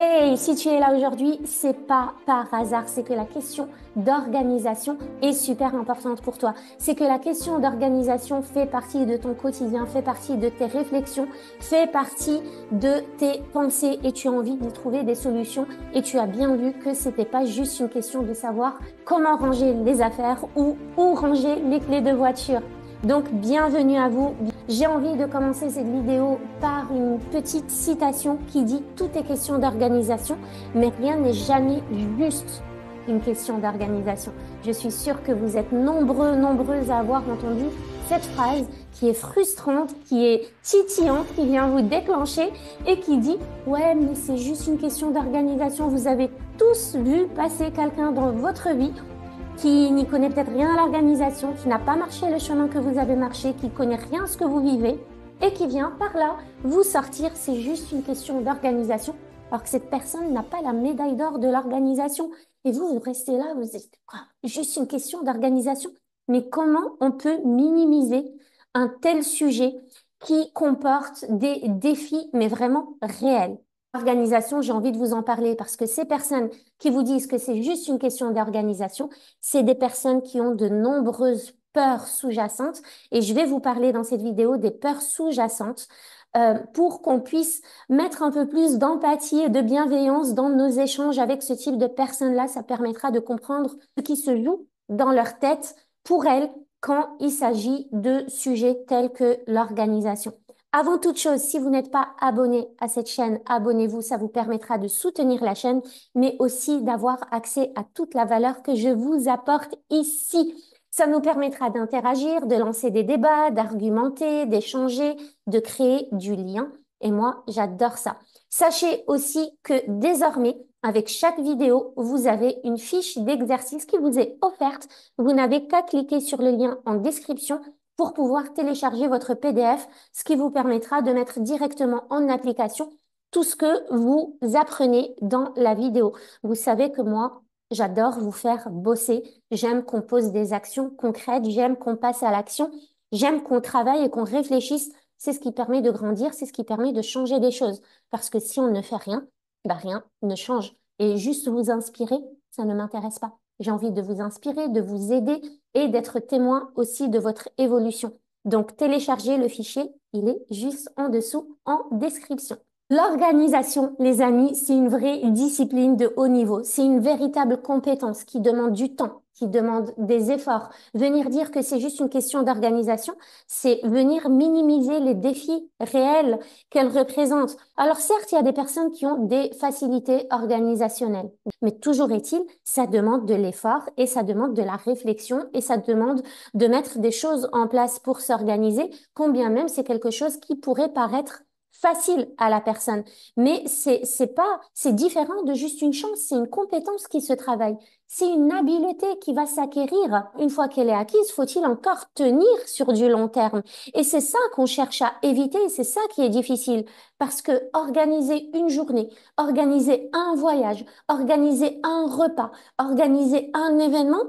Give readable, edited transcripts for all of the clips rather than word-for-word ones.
Et si tu es là aujourd'hui, c'est pas par hasard, c'est que la question d'organisation est super importante pour toi. C'est que la question d'organisation fait partie de ton quotidien, fait partie de tes réflexions, fait partie de tes pensées et tu as envie d'y trouver des solutions et tu as bien vu que c'était pas juste une question de savoir comment ranger les affaires ou où ranger les clés de voiture. Donc, bienvenue à vous. J'ai envie de commencer cette vidéo par une petite citation qui dit « Tout est question d'organisation, mais rien n'est jamais juste une question d'organisation ». Je suis sûre que vous êtes nombreuses à avoir entendu cette phrase qui est frustrante, qui est titillante, qui vient vous déclencher et qui dit « Ouais, mais c'est juste une question d'organisation ». Vous avez tous vu passer quelqu'un dans votre vie qui n'y connaît peut-être rien à l'organisation, qui n'a pas marché le chemin que vous avez marché, qui connaît rien à ce que vous vivez et qui vient par là vous sortir, c'est juste une question d'organisation, alors que cette personne n'a pas la médaille d'or de l'organisation. Et vous restez là, vous dites, quoi, juste une question d'organisation. Mais comment on peut minimiser un tel sujet qui comporte des défis, mais vraiment réels? Organisation, j'ai envie de vous en parler parce que ces personnes qui vous disent que c'est juste une question d'organisation, c'est des personnes qui ont de nombreuses peurs sous-jacentes et je vais vous parler dans cette vidéo des peurs sous-jacentes pour qu'on puisse mettre un peu plus d'empathie et de bienveillance dans nos échanges avec ce type de personnes-là. Ça permettra de comprendre ce qui se joue dans leur tête pour elles quand il s'agit de sujets tels que l'organisation. Avant toute chose, si vous n'êtes pas abonné à cette chaîne, abonnez-vous, ça vous permettra de soutenir la chaîne, mais aussi d'avoir accès à toute la valeur que je vous apporte ici. Ça nous permettra d'interagir, de lancer des débats, d'argumenter, d'échanger, de créer du lien. Et moi, j'adore ça. Sachez aussi que désormais, avec chaque vidéo, vous avez une fiche d'exercice qui vous est offerte. Vous n'avez qu'à cliquer sur le lien en description pour pouvoir télécharger votre PDF, ce qui vous permettra de mettre directement en application tout ce que vous apprenez dans la vidéo. Vous savez que moi, j'adore vous faire bosser. J'aime qu'on pose des actions concrètes. J'aime qu'on passe à l'action. J'aime qu'on travaille et qu'on réfléchisse. C'est ce qui permet de grandir. C'est ce qui permet de changer des choses. Parce que si on ne fait rien, bah rien ne change. Et juste vous inspirer, ça ne m'intéresse pas. J'ai envie de vous inspirer, de vous aider et d'être témoin aussi de votre évolution. Donc, téléchargez le fichier, il est juste en dessous en description. L'organisation, les amis, c'est une vraie discipline de haut niveau. C'est une véritable compétence qui demande du temps, qui demande des efforts. Venir dire que c'est juste une question d'organisation, c'est venir minimiser les défis réels qu'elle représente. Alors certes, il y a des personnes qui ont des facilités organisationnelles, mais toujours est-il, ça demande de l'effort et ça demande de la réflexion et ça demande de mettre des choses en place pour s'organiser, combien même c'est quelque chose qui pourrait paraître facile à la personne. Mais c'est différent de juste une chance, c'est une compétence qui se travaille. C'est une habileté qui va s'acquérir. Une fois qu'elle est acquise, faut-il encore tenir sur du long terme? Et c'est ça qu'on cherche à éviter, et c'est ça qui est difficile. Parce que organiser une journée, organiser un voyage, organiser un repas, organiser un événement,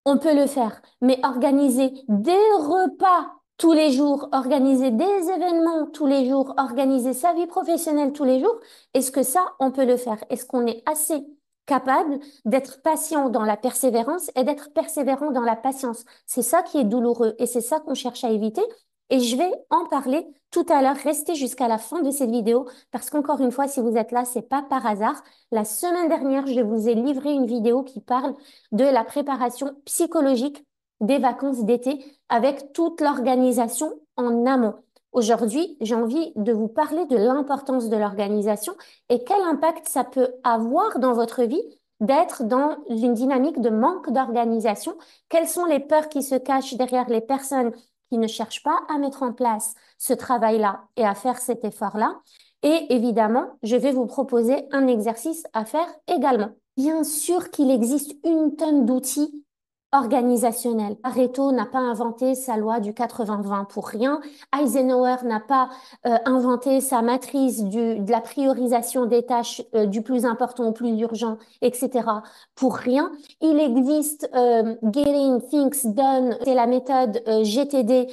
on peut le faire. Mais organiser des repas tous les jours, organiser des événements tous les jours, organiser sa vie professionnelle tous les jours, est-ce que ça, on peut le faire? Est-ce qu'on est assez capable d'être patient dans la persévérance et d'être persévérant dans la patience? C'est ça qui est douloureux et c'est ça qu'on cherche à éviter. Et je vais en parler tout à l'heure. Restez jusqu'à la fin de cette vidéo parce qu'encore une fois, si vous êtes là, c'est pas par hasard. La semaine dernière, je vous ai livré une vidéo qui parle de la préparation psychologique des vacances d'été avec toute l'organisation en amont. Aujourd'hui, j'ai envie de vous parler de l'importance de l'organisation et quel impact ça peut avoir dans votre vie d'être dans une dynamique de manque d'organisation. Quelles sont les peurs qui se cachent derrière les personnes qui ne cherchent pas à mettre en place ce travail-là et à faire cet effort-là. Et évidemment, je vais vous proposer un exercice à faire également. Bien sûr qu'il existe une tonne d'outils organisationnel. Pareto n'a pas inventé sa loi du 80-20 pour rien. Eisenhower n'a pas inventé sa matrice de la priorisation des tâches du plus important au plus urgent, etc. pour rien. Il existe Getting Things Done, c'est la méthode GTD.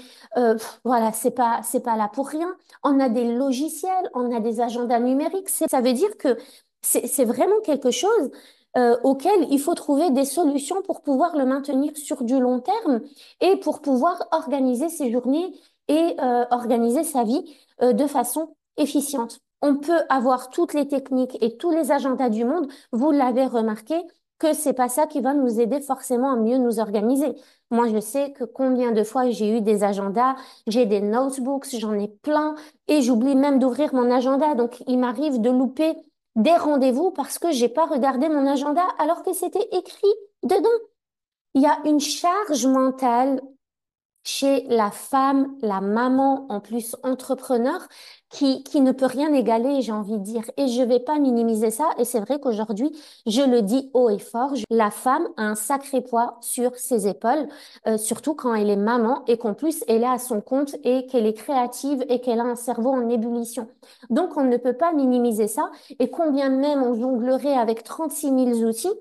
Voilà, c'est pas là pour rien. On a des logiciels, on a des agendas numériques. Ça veut dire que c'est vraiment quelque chose auquel il faut trouver des solutions pour pouvoir le maintenir sur du long terme et pour pouvoir organiser ses journées et organiser sa vie de façon efficiente. On peut avoir toutes les techniques et tous les agendas du monde, vous l'avez remarqué, que c'est pas ça qui va nous aider forcément à mieux nous organiser. Moi, je sais que combien de fois j'ai eu des agendas, j'ai des notebooks, j'en ai plein et j'oublie même d'ouvrir mon agenda. Donc, il m'arrive de louper des rendez-vous parce que j'ai pas regardé mon agenda alors que c'était écrit dedans. Il y a une charge mentale chez la femme, la maman, en plus entrepreneur, qui ne peut rien égaler, j'ai envie de dire. Et je vais pas minimiser ça. Et c'est vrai qu'aujourd'hui, je le dis haut et fort, la femme a un sacré poids sur ses épaules, surtout quand elle est maman et qu'en plus, elle est à son compte et qu'elle est créative et qu'elle a un cerveau en ébullition. Donc, on ne peut pas minimiser ça. Et combien même on jonglerait avec 36 000 outils,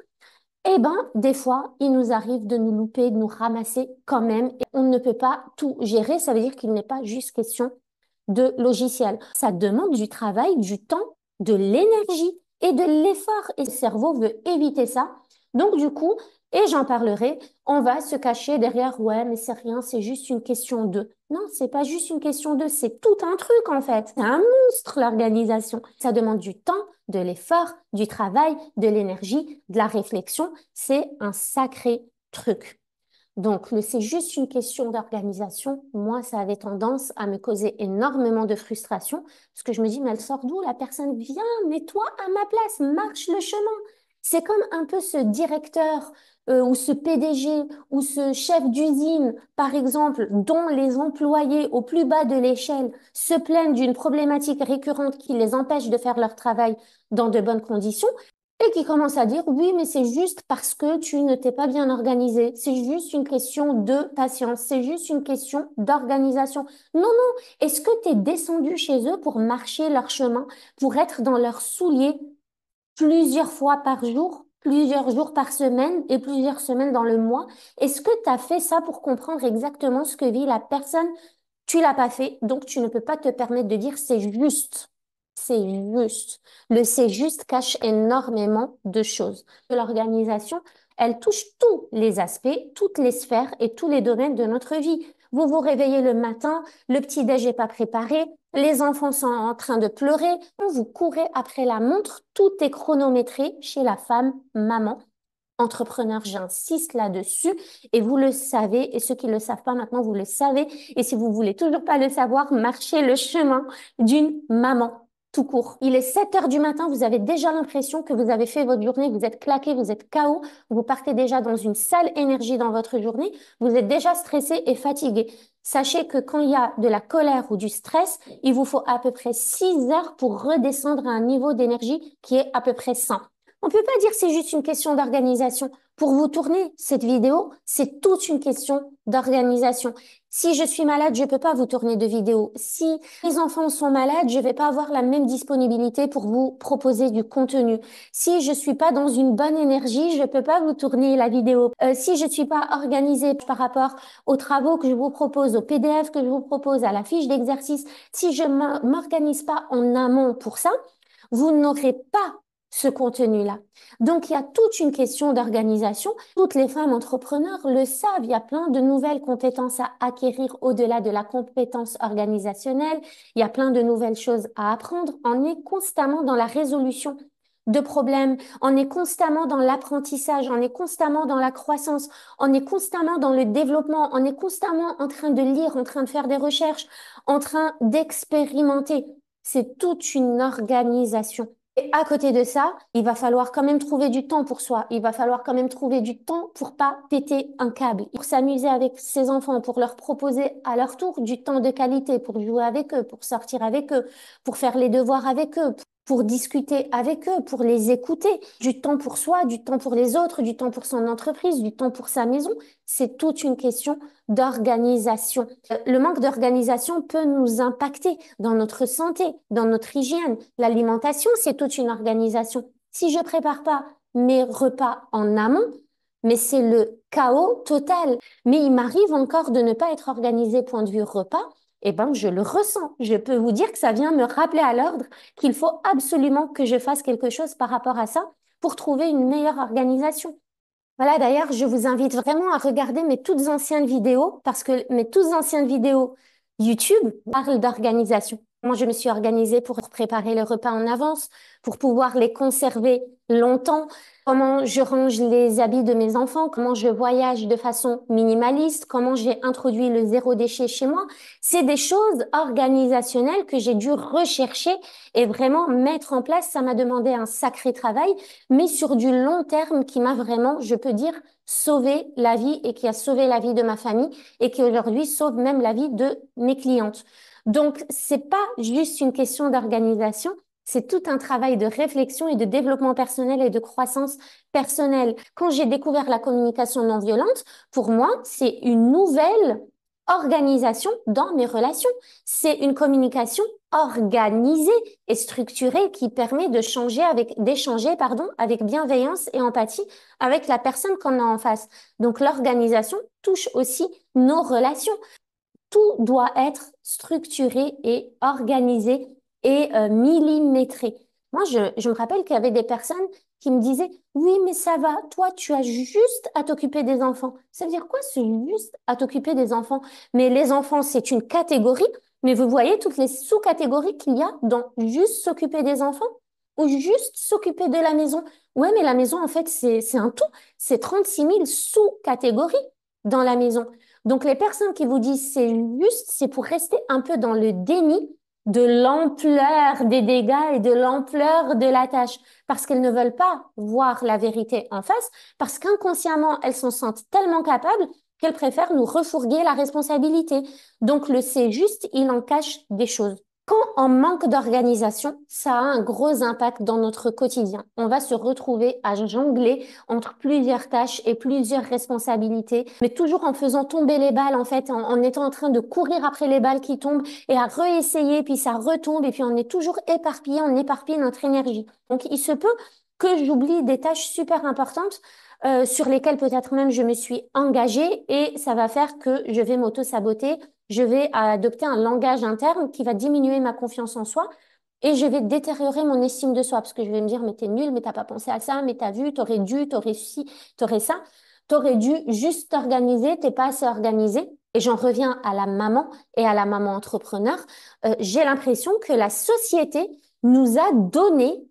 eh ben, des fois, il nous arrive de nous louper, de nous ramasser quand même. Et on ne peut pas tout gérer. Ça veut dire qu'il n'est pas juste question de logiciel. Ça demande du travail, du temps, de l'énergie et de l'effort. Et le cerveau veut éviter ça. Donc, du coup, et j'en parlerai, on va se cacher derrière, ouais, mais c'est rien, c'est juste une question de. Non, c'est pas juste une question de, c'est tout un truc en fait. C'est un monstre l'organisation. Ça demande du temps, de l'effort, du travail, de l'énergie, de la réflexion. C'est un sacré truc. Donc, c'est juste une question d'organisation. Moi, ça avait tendance à me causer énormément de frustration parce que je me dis, mais elle sort d'où? La personne vient, mets-toi à ma place, marche le chemin. C'est comme un peu ce directeur ou ce PDG ou ce chef d'usine, par exemple, dont les employés au plus bas de l'échelle se plaignent d'une problématique récurrente qui les empêche de faire leur travail dans de bonnes conditions et qui commence à dire, oui, mais c'est juste parce que tu ne t'es pas bien organisé. C'est juste une question de patience. C'est juste une question d'organisation. Non, non. Est-ce que tu es descendu chez eux pour marcher leur chemin, pour être dans leurs souliers plusieurs fois par jour, plusieurs jours par semaine et plusieurs semaines dans le mois? Est-ce que tu as fait ça pour comprendre exactement ce que vit la personne? Tu l'as pas fait, donc tu ne peux pas te permettre de dire c'est juste. C'est juste. Le c'est juste cache énormément de choses. L'organisation, elle touche tous les aspects, toutes les sphères et tous les domaines de notre vie. Vous vous réveillez le matin, le petit-déj n'est pas préparé, les enfants sont en train de pleurer, vous courez après la montre, tout est chronométré chez la femme, maman. Entrepreneur, j'insiste là-dessus et vous le savez et ceux qui ne le savent pas maintenant, vous le savez et si vous voulez toujours pas le savoir, marchez le chemin d'une maman tout court. Il est 7 heures du matin, vous avez déjà l'impression que vous avez fait votre journée, vous êtes claqué, vous êtes KO, vous partez déjà dans une sale énergie dans votre journée, vous êtes déjà stressé et fatigué. Sachez que quand il y a de la colère ou du stress, il vous faut à peu près 6 heures pour redescendre à un niveau d'énergie qui est à peu près sain. On ne peut pas dire que c'est juste une question d'organisation. Pour vous tourner cette vidéo, c'est toute une question d'organisation. Si je suis malade, je ne peux pas vous tourner de vidéo. Si les enfants sont malades, je ne vais pas avoir la même disponibilité pour vous proposer du contenu. Si je ne suis pas dans une bonne énergie, je ne peux pas vous tourner la vidéo. Si je ne suis pas organisée par rapport aux travaux que je vous propose, au PDF que je vous propose, à la fiche d'exercice, si je ne m'organise pas en amont pour ça, vous n'aurez pas ce contenu-là. Donc, il y a toute une question d'organisation. Toutes les femmes entrepreneurs le savent. Il y a plein de nouvelles compétences à acquérir au-delà de la compétence organisationnelle. Il y a plein de nouvelles choses à apprendre. On est constamment dans la résolution de problèmes. On est constamment dans l'apprentissage. On est constamment dans la croissance. On est constamment dans le développement. On est constamment en train de lire, en train de faire des recherches, en train d'expérimenter. C'est toute une organisation. Et à côté de ça, il va falloir quand même trouver du temps pour soi. Il va falloir quand même trouver du temps pour pas péter un câble, pour s'amuser avec ses enfants, pour leur proposer à leur tour du temps de qualité, pour jouer avec eux, pour sortir avec eux, pour faire les devoirs avec eux, pour discuter avec eux, pour les écouter, du temps pour soi, du temps pour les autres, du temps pour son entreprise, du temps pour sa maison. C'est toute une question d'organisation. Le manque d'organisation peut nous impacter dans notre santé, dans notre hygiène. L'alimentation, c'est toute une organisation. Si je prépare pas mes repas en amont, mais c'est le chaos total. Mais il m'arrive encore de ne pas être organisée point de vue repas. Eh ben, je le ressens. Je peux vous dire que ça vient me rappeler à l'ordre qu'il faut absolument que je fasse quelque chose par rapport à ça pour trouver une meilleure organisation. Voilà, d'ailleurs, je vous invite vraiment à regarder mes toutes anciennes vidéos parce que mes toutes anciennes vidéos YouTube parlent d'organisation. Moi, je me suis organisée pour préparer les repas en avance, pour pouvoir les conserver longtemps, comment je range les habits de mes enfants, comment je voyage de façon minimaliste, comment j'ai introduit le zéro déchet chez moi. C'est des choses organisationnelles que j'ai dû rechercher et vraiment mettre en place. Ça m'a demandé un sacré travail, mais sur du long terme qui m'a vraiment, je peux dire, sauvé la vie et qui a sauvé la vie de ma famille et qui aujourd'hui sauve même la vie de mes clientes. Donc, c'est pas juste une question d'organisation, c'est tout un travail de réflexion et de développement personnel et de croissance personnelle. Quand j'ai découvert la communication non violente, pour moi, c'est une nouvelle organisation dans mes relations. C'est une communication organisée et structurée qui permet d'échanger, pardon, avec bienveillance et empathie avec la personne qu'on a en face. Donc, l'organisation touche aussi nos relations. Tout doit être structuré et organisé et millimétré. Moi, je me rappelle qu'il y avait des personnes qui me disaient, oui, mais ça va, toi, tu as juste à t'occuper des enfants. Ça veut dire quoi, c'est juste à t'occuper des enfants? Mais les enfants, c'est une catégorie, mais vous voyez toutes les sous-catégories qu'il y a dans juste s'occuper des enfants ou juste s'occuper de la maison. Ouais, mais la maison, en fait, c'est un tout. C'est 36 000 sous-catégories dans la maison. Donc, les personnes qui vous disent c'est juste, c'est pour rester un peu dans le déni de l'ampleur des dégâts et de l'ampleur de la tâche, parce qu'elles ne veulent pas voir la vérité en face, parce qu'inconsciemment, elles s'en sentent tellement capables qu'elles préfèrent nous refourguer la responsabilité. Donc, le c'est juste, il en cache des choses. Quand on manque d'organisation, ça a un gros impact dans notre quotidien. On va se retrouver à jongler entre plusieurs tâches et plusieurs responsabilités, mais toujours en faisant tomber les balles, en fait, en étant en train de courir après les balles qui tombent et à réessayer, puis ça retombe, et puis on est toujours éparpillé, on éparpille notre énergie. Donc, il se peut que j'oublie des tâches super importantes sur lesquelles peut-être même je me suis engagée et ça va faire que je vais m'auto-saboter, je vais adopter un langage interne qui va diminuer ma confiance en soi et je vais détériorer mon estime de soi parce que je vais me dire, mais t'es nul, mais t'as pas pensé à ça, mais t'as vu, t'aurais dû, t'aurais ci, t'aurais ça. T'aurais dû juste t'organiser, t'es pas assez organisé. Et j'en reviens à la maman et à la maman entrepreneur. J'ai l'impression que la société nous a donné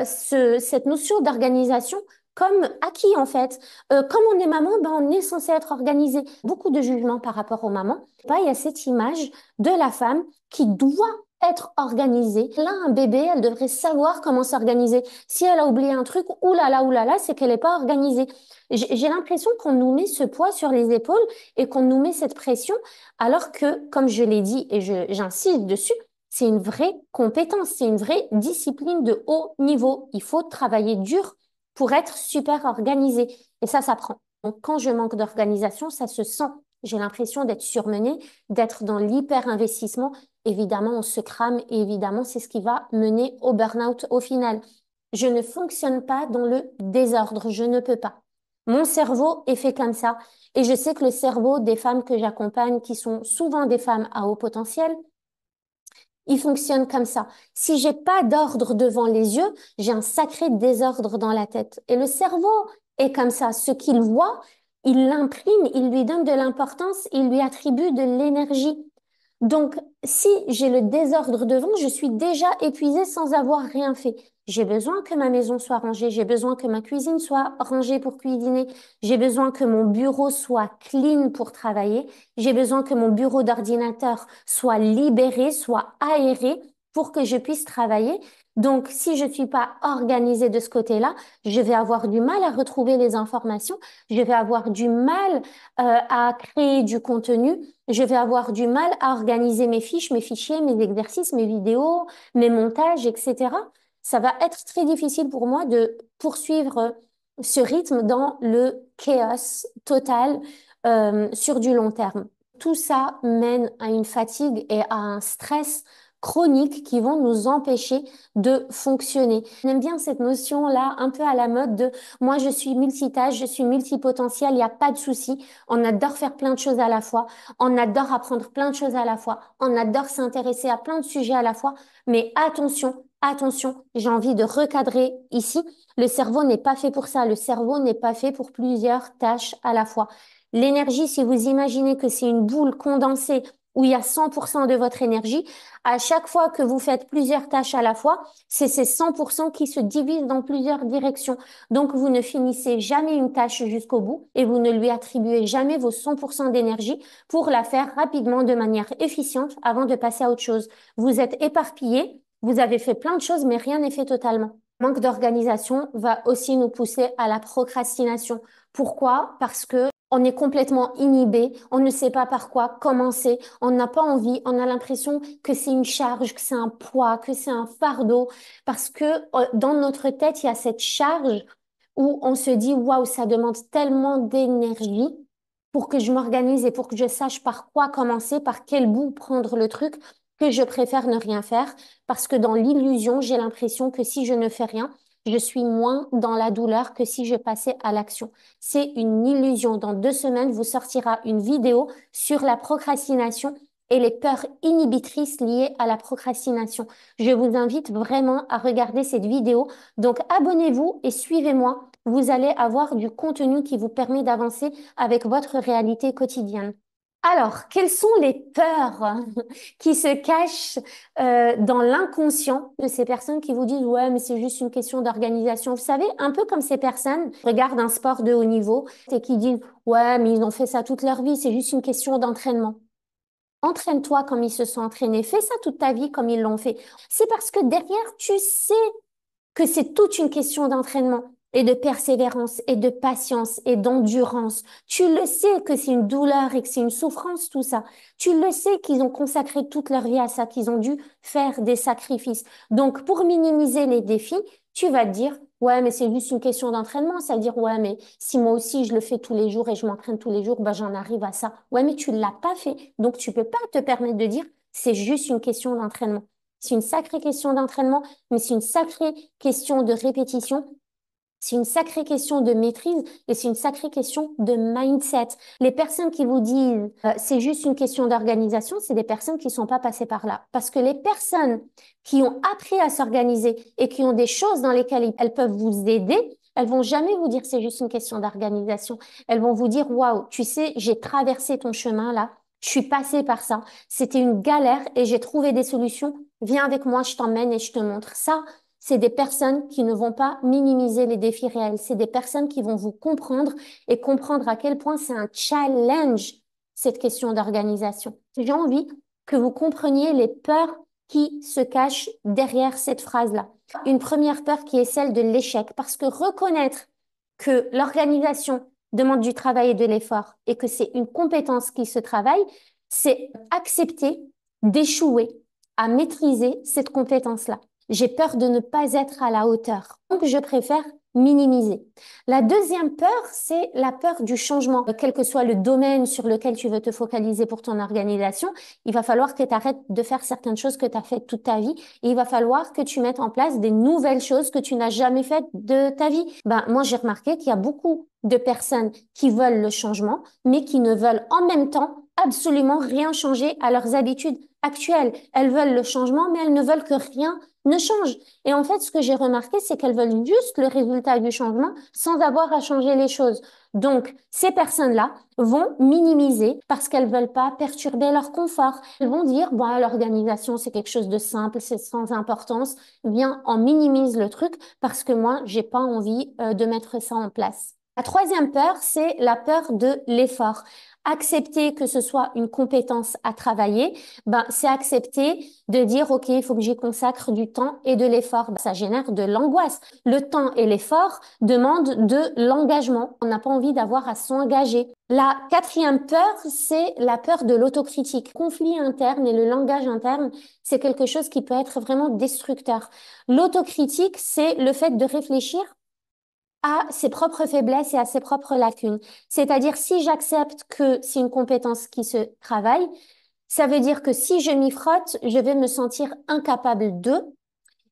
cette notion d'organisation comme acquis en fait. Comme on est maman, ben, on est censé être organisé. Beaucoup de jugements par rapport aux mamans. Bah, il y a cette image de la femme qui doit être organisée. Elle a un bébé, elle devrait savoir comment s'organiser. Si elle a oublié un truc, oulala, c'est qu'elle n'est pas organisée. J'ai l'impression qu'on nous met ce poids sur les épaules et qu'on nous met cette pression, alors que, comme je l'ai dit et j'insiste dessus, c'est une vraie compétence, c'est une vraie discipline de haut niveau. Il faut travailler dur pour être super organisé. Et ça prend. Donc, quand je manque d'organisation, ça se sent. J'ai l'impression d'être surmenée, d'être dans l'hyper-investissement. Évidemment, on se crame et évidemment, c'est ce qui va mener au burn-out au final. Je ne fonctionne pas dans le désordre, je ne peux pas. Mon cerveau est fait comme ça. Et je sais que le cerveau des femmes que j'accompagne, qui sont souvent des femmes à haut potentiel, il fonctionne comme ça. Si j'ai pas d'ordre devant les yeux, j'ai un sacré désordre dans la tête. Et le cerveau est comme ça. Ce qu'il voit, il l'imprime, il lui donne de l'importance, il lui attribue de l'énergie. Donc, si j'ai le désordre devant, je suis déjà épuisée sans avoir rien fait. J'ai besoin que ma maison soit rangée, j'ai besoin que ma cuisine soit rangée pour cuisiner, j'ai besoin que mon bureau soit clean pour travailler, j'ai besoin que mon bureau d'ordinateur soit libéré, soit aéré pour que je puisse travailler. Donc, si je suis pas organisée de ce côté-là, je vais avoir du mal à retrouver les informations, je vais avoir du mal à créer du contenu, je vais avoir du mal à organiser mes fiches, mes fichiers, mes exercices, mes vidéos, mes montages, etc. Ça va être très difficile pour moi de poursuivre ce rythme dans le chaos total sur du long terme. Tout ça mène à une fatigue et à un stress chronique qui vont nous empêcher de fonctionner. J'aime bien cette notion-là, un peu à la mode de moi, je suis multitâche, je suis multipotentiel, il n'y a pas de souci. On adore faire plein de choses à la fois. On adore apprendre plein de choses à la fois. On adore s'intéresser à plein de sujets à la fois. Mais attention, attention, j'ai envie de recadrer ici. Le cerveau n'est pas fait pour ça. Le cerveau n'est pas fait pour plusieurs tâches à la fois. L'énergie, si vous imaginez que c'est une boule condensée où il y a 100% de votre énergie, à chaque fois que vous faites plusieurs tâches à la fois, c'est ces 100% qui se divisent dans plusieurs directions. Donc, vous ne finissez jamais une tâche jusqu'au bout et vous ne lui attribuez jamais vos 100% d'énergie pour la faire rapidement de manière efficiente avant de passer à autre chose. Vous êtes éparpillé, vous avez fait plein de choses, mais rien n'est fait totalement. Manque d'organisation va aussi nous pousser à la procrastination. Pourquoi? Parce que on est complètement inhibé, on ne sait pas par quoi commencer, on n'a pas envie, on a l'impression que c'est une charge, que c'est un poids, que c'est un fardeau, parce que dans notre tête, il y a cette charge où on se dit, waouh, ça demande tellement d'énergie pour que je m'organise et pour que je sache par quoi commencer, par quel bout prendre le truc, que je préfère ne rien faire, parce que dans l'illusion, j'ai l'impression que si je ne fais rien, je suis moins dans la douleur que si je passais à l'action. C'est une illusion. Dans 2 semaines, vous sortira une vidéo sur la procrastination et les peurs inhibitrices liées à la procrastination. Je vous invite vraiment à regarder cette vidéo. Donc, abonnez-vous et suivez-moi. Vous allez avoir du contenu qui vous permet d'avancer avec votre réalité quotidienne. Alors, quelles sont les peurs qui se cachent dans l'inconscient de ces personnes qui vous disent, ouais, mais c'est juste une question d'organisation. Vous savez, un peu comme ces personnes qui regardent un sport de haut niveau et qui disent, ouais, mais ils ont fait ça toute leur vie, c'est juste une question d'entraînement. Entraîne-toi comme ils se sont entraînés. Fais ça toute ta vie comme ils l'ont fait. C'est parce que derrière, tu sais que c'est toute une question d'entraînement et de persévérance et de patience et d'endurance. Tu le sais que c'est une douleur et que c'est une souffrance, tout ça. Tu le sais qu'ils ont consacré toute leur vie à ça, qu'ils ont dû faire des sacrifices. Donc, pour minimiser les défis, tu vas te dire, ouais, mais c'est juste une question d'entraînement. C'est-à-dire, ouais, mais si moi aussi je le fais tous les jours et je m'entraîne tous les jours, bah, j'en arrive à ça. Ouais, mais tu l'as pas fait. Donc, tu peux pas te permettre de dire, c'est juste une question d'entraînement. C'est une sacrée question d'entraînement, mais c'est une sacrée question de répétition. C'est une sacrée question de maîtrise et c'est une sacrée question de mindset. Les personnes qui vous disent c'est juste une question d'organisation, c'est des personnes qui sont pas passées par là. Parce que les personnes qui ont appris à s'organiser et qui ont des choses dans lesquelles elles peuvent vous aider, elles vont jamais vous dire c'est juste une question d'organisation. Elles vont vous dire waouh, tu sais, j'ai traversé ton chemin là. Je suis passée par ça. C'était une galère et j'ai trouvé des solutions. Viens avec moi, je t'emmène et je te montre. Ça, c'est des personnes qui ne vont pas minimiser les défis réels. C'est des personnes qui vont vous comprendre et comprendre à quel point c'est un challenge, cette question d'organisation. J'ai envie que vous compreniez les peurs qui se cachent derrière cette phrase-là. Une première peur qui est celle de l'échec, parce que reconnaître que l'organisation demande du travail et de l'effort et que c'est une compétence qui se travaille, c'est accepter d'échouer à maîtriser cette compétence-là. J'ai peur de ne pas être à la hauteur. Donc, je préfère minimiser. La deuxième peur, c'est la peur du changement. Quel que soit le domaine sur lequel tu veux te focaliser pour ton organisation, il va falloir que tu arrêtes de faire certaines choses que tu as faites toute ta vie et il va falloir que tu mettes en place des nouvelles choses que tu n'as jamais faites de ta vie. Ben, moi, j'ai remarqué qu'il y a beaucoup de personnes qui veulent le changement, mais qui ne veulent en même temps absolument rien changer à leurs habitudes actuelles. Elles veulent le changement, mais elles ne veulent que rien ne change. Et en fait, ce que j'ai remarqué, c'est qu'elles veulent juste le résultat du changement sans avoir à changer les choses. Donc, ces personnes-là vont minimiser parce qu'elles veulent pas perturber leur confort. Elles vont dire, bon, l'organisation, c'est quelque chose de simple, c'est sans importance. Viens, on minimise le truc parce que moi, j'ai pas envie de mettre ça en place. La troisième peur, c'est la peur de l'effort. Accepter que ce soit une compétence à travailler, ben, c'est accepter de dire, OK, il faut que j'y consacre du temps et de l'effort. Ben, ça génère de l'angoisse. Le temps et l'effort demandent de l'engagement. On n'a pas envie d'avoir à s'engager. La quatrième peur, c'est la peur de l'autocritique. Conflit interne et le langage interne, c'est quelque chose qui peut être vraiment destructeur. L'autocritique, c'est le fait de réfléchir à ses propres faiblesses et à ses propres lacunes. C'est-à-dire, si j'accepte que c'est une compétence qui se travaille, ça veut dire que si je m'y frotte, je vais me sentir incapable de,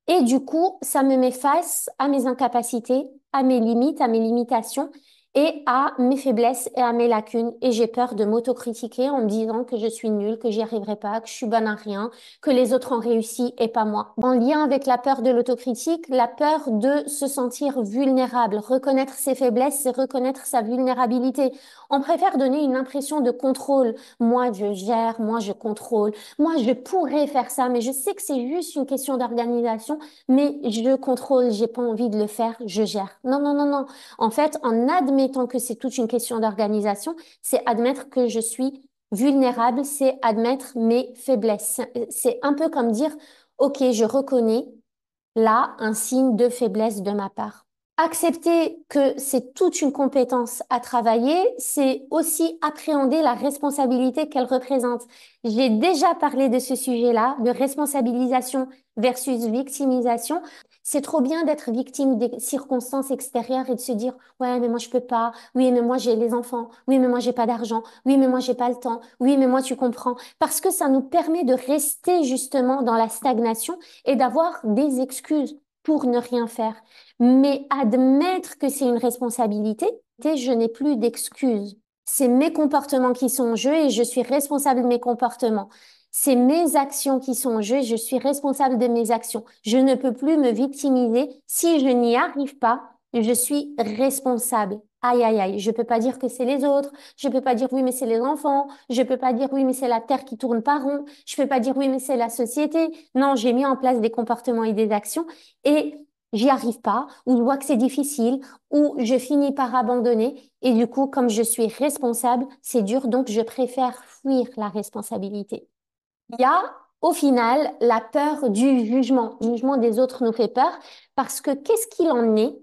et du coup, ça me met face à mes incapacités, à mes limites, à mes limitations et à mes faiblesses et à mes lacunes. Et j'ai peur de m'autocritiquer en me disant que je suis nulle, que j'y arriverai pas, que je suis bonne à rien, que les autres ont réussi et pas moi. En lien avec la peur de l'autocritique, la peur de se sentir vulnérable. Reconnaître ses faiblesses, c'est reconnaître sa vulnérabilité. On préfère donner une impression de contrôle. Moi, je gère, moi, je contrôle. Moi, je pourrais faire ça, mais je sais que c'est juste une question d'organisation, mais je contrôle, j'ai pas envie de le faire, je gère. Non, non, non, non. En fait, en admettant que c'est toute une question d'organisation, c'est admettre que je suis vulnérable, c'est admettre mes faiblesses. C'est un peu comme dire, OK, je reconnais là un signe de faiblesse de ma part. Accepter que c'est toute une compétence à travailler, c'est aussi appréhender la responsabilité qu'elle représente. J'ai déjà parlé de ce sujet-là, de responsabilisation versus victimisation. C'est trop bien d'être victime des circonstances extérieures et de se dire, ouais, mais moi je peux pas. Oui, mais moi j'ai les enfants. Oui, mais moi j'ai pas d'argent. Oui, mais moi j'ai pas le temps. Oui, mais moi tu comprends. Parce que ça nous permet de rester justement dans la stagnation et d'avoir des excuses pour ne rien faire. Mais admettre que c'est une responsabilité, je n'ai plus d'excuses. C'est mes comportements qui sont en jeu et je suis responsable de mes comportements. C'est mes actions qui sont en jeu et je suis responsable de mes actions. Je ne peux plus me victimiser. Si je n'y arrive pas, je suis responsable. Aïe, aïe, aïe. Je peux pas dire que c'est les autres. Je peux pas dire oui, mais c'est les enfants. Je peux pas dire oui, mais c'est la terre qui tourne pas rond. Je peux pas dire oui, mais c'est la société. Non, j'ai mis en place des comportements et des actions et j'y arrive pas, ou je vois que c'est difficile, ou je finis par abandonner. Et du coup, comme je suis responsable, c'est dur, donc je préfère fuir la responsabilité. Il y a au final la peur du jugement. Le jugement des autres nous fait peur parce que qu'est-ce qu'il en est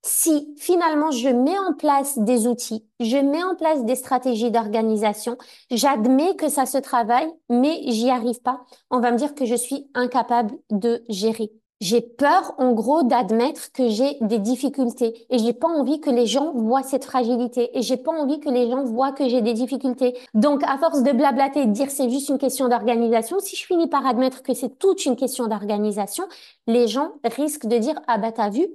si finalement je mets en place des outils, je mets en place des stratégies d'organisation, j'admets que ça se travaille, mais j'y arrive pas. On va me dire que je suis incapable de gérer. J'ai peur, en gros, d'admettre que j'ai des difficultés et j'ai pas envie que les gens voient cette fragilité et j'ai pas envie que les gens voient que j'ai des difficultés. Donc, à force de blablater et de dire c'est juste une question d'organisation, si je finis par admettre que c'est toute une question d'organisation, les gens risquent de dire ah bah t'as vu,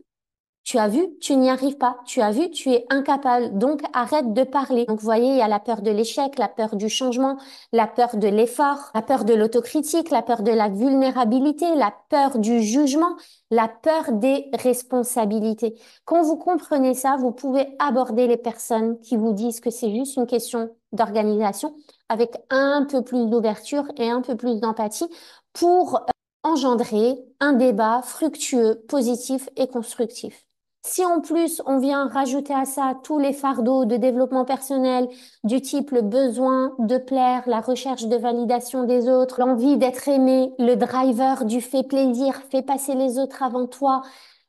tu as vu, tu n'y arrives pas. Tu as vu, tu es incapable. Donc, arrête de parler. Donc, vous voyez, il y a la peur de l'échec, la peur du changement, la peur de l'effort, la peur de l'autocritique, la peur de la vulnérabilité, la peur du jugement, la peur des responsabilités. Quand vous comprenez ça, vous pouvez aborder les personnes qui vous disent que c'est juste une question d'organisation avec un peu plus d'ouverture et un peu plus d'empathie pour engendrer un débat fructueux, positif et constructif. Si en plus on vient rajouter à ça tous les fardeaux de développement personnel du type le besoin de plaire, la recherche de validation des autres, l'envie d'être aimé, le driver du fait plaisir, fais passer les autres avant toi,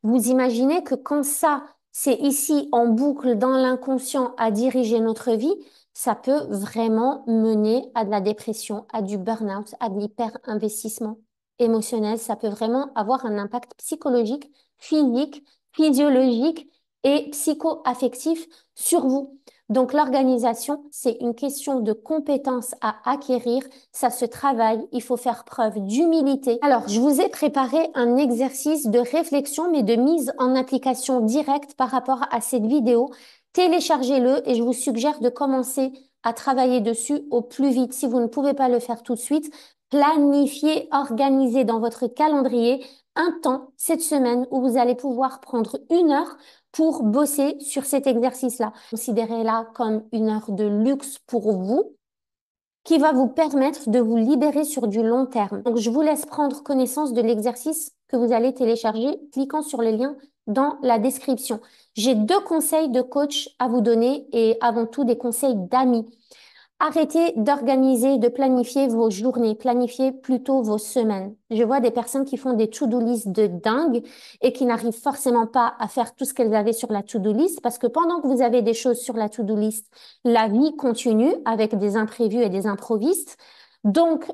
vous imaginez que quand ça, c'est ici en boucle dans l'inconscient à diriger notre vie, ça peut vraiment mener à de la dépression, à du burn-out, à de l'hyper-investissement émotionnel. Ça peut vraiment avoir un impact psychologique, physique, physiologique et psycho-affectif sur vous. Donc, l'organisation, c'est une question de compétence à acquérir. Ça se travaille. Il faut faire preuve d'humilité. Alors, je vous ai préparé un exercice de réflexion, mais de mise en application directe par rapport à cette vidéo. Téléchargez-le et je vous suggère de commencer à travailler dessus au plus vite. Si vous ne pouvez pas le faire tout de suite, planifiez, organisez dans votre calendrier un temps cette semaine où vous allez pouvoir prendre 1 heure pour bosser sur cet exercice-là. Considérez-la comme 1 heure de luxe pour vous qui va vous permettre de vous libérer sur du long terme. Donc, je vous laisse prendre connaissance de l'exercice que vous allez télécharger, cliquant sur le lien dans la description. J'ai 2 conseils de coach à vous donner et avant tout des conseils d'amis. Arrêtez d'organiser, de planifier vos journées, planifiez plutôt vos semaines. Je vois des personnes qui font des to-do list de dingue et qui n'arrivent forcément pas à faire tout ce qu'elles avaient sur la to-do list parce que pendant que vous avez des choses sur la to-do list, la vie continue avec des imprévus et des improvistes. Donc,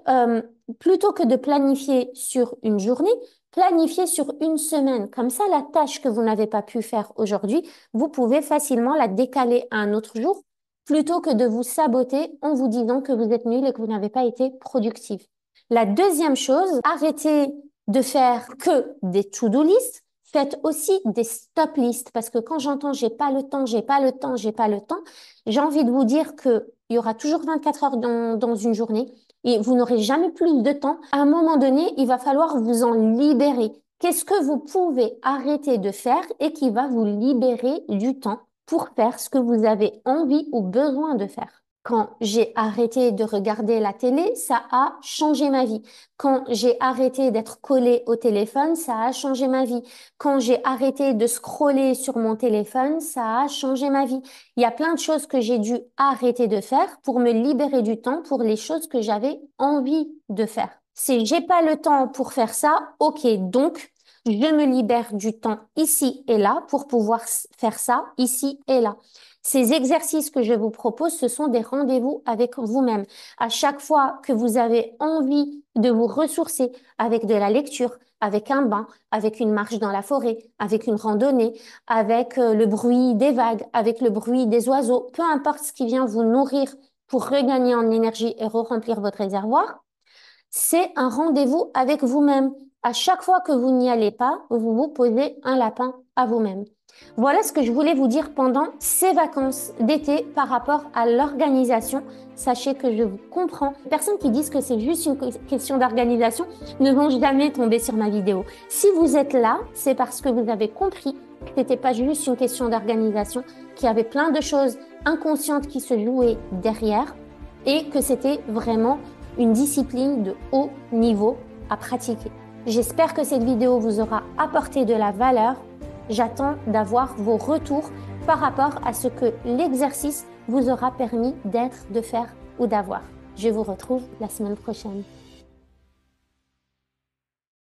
plutôt que de planifier sur une journée, planifiez sur une semaine. Comme ça, la tâche que vous n'avez pas pu faire aujourd'hui, vous pouvez facilement la décaler à un autre jour plutôt que de vous saboter en vous disant que vous êtes nul et que vous n'avez pas été productif. La deuxième chose, arrêtez de faire que des to-do list. Faites aussi des stop list parce que quand j'entends j'ai pas le temps, j'ai pas le temps, j'ai pas le temps, j'ai envie de vous dire que il y aura toujours 24 heures dans une journée et vous n'aurez jamais plus de temps. À un moment donné, il va falloir vous en libérer. Qu'est-ce que vous pouvez arrêter de faire et qui va vous libérer du temps pour faire ce que vous avez envie ou besoin de faire? Quand j'ai arrêté de regarder la télé, ça a changé ma vie. Quand j'ai arrêté d'être collée au téléphone, ça a changé ma vie. Quand j'ai arrêté de scroller sur mon téléphone, ça a changé ma vie. Il y a plein de choses que j'ai dû arrêter de faire pour me libérer du temps pour les choses que j'avais envie de faire. Si j'ai pas le temps pour faire ça, ok, donc je me libère du temps ici et là pour pouvoir faire ça ici et là. Ces exercices que je vous propose, ce sont des rendez-vous avec vous-même. À chaque fois que vous avez envie de vous ressourcer avec de la lecture, avec un bain, avec une marche dans la forêt, avec une randonnée, avec le bruit des vagues, avec le bruit des oiseaux, peu importe ce qui vient vous nourrir pour regagner en énergie et re-remplir votre réservoir, c'est un rendez-vous avec vous-même. À chaque fois que vous n'y allez pas, vous vous posez un lapin à vous-même. Voilà ce que je voulais vous dire pendant ces vacances d'été par rapport à l'organisation. Sachez que je vous comprends. Les personnes qui disent que c'est juste une question d'organisation ne vont jamais tomber sur ma vidéo. Si vous êtes là, c'est parce que vous avez compris que ce n'était pas juste une question d'organisation, qu'il y avait plein de choses inconscientes qui se jouaient derrière et que c'était vraiment une discipline de haut niveau à pratiquer. J'espère que cette vidéo vous aura apporté de la valeur. J'attends d'avoir vos retours par rapport à ce que l'exercice vous aura permis d'être, de faire ou d'avoir. Je vous retrouve la semaine prochaine.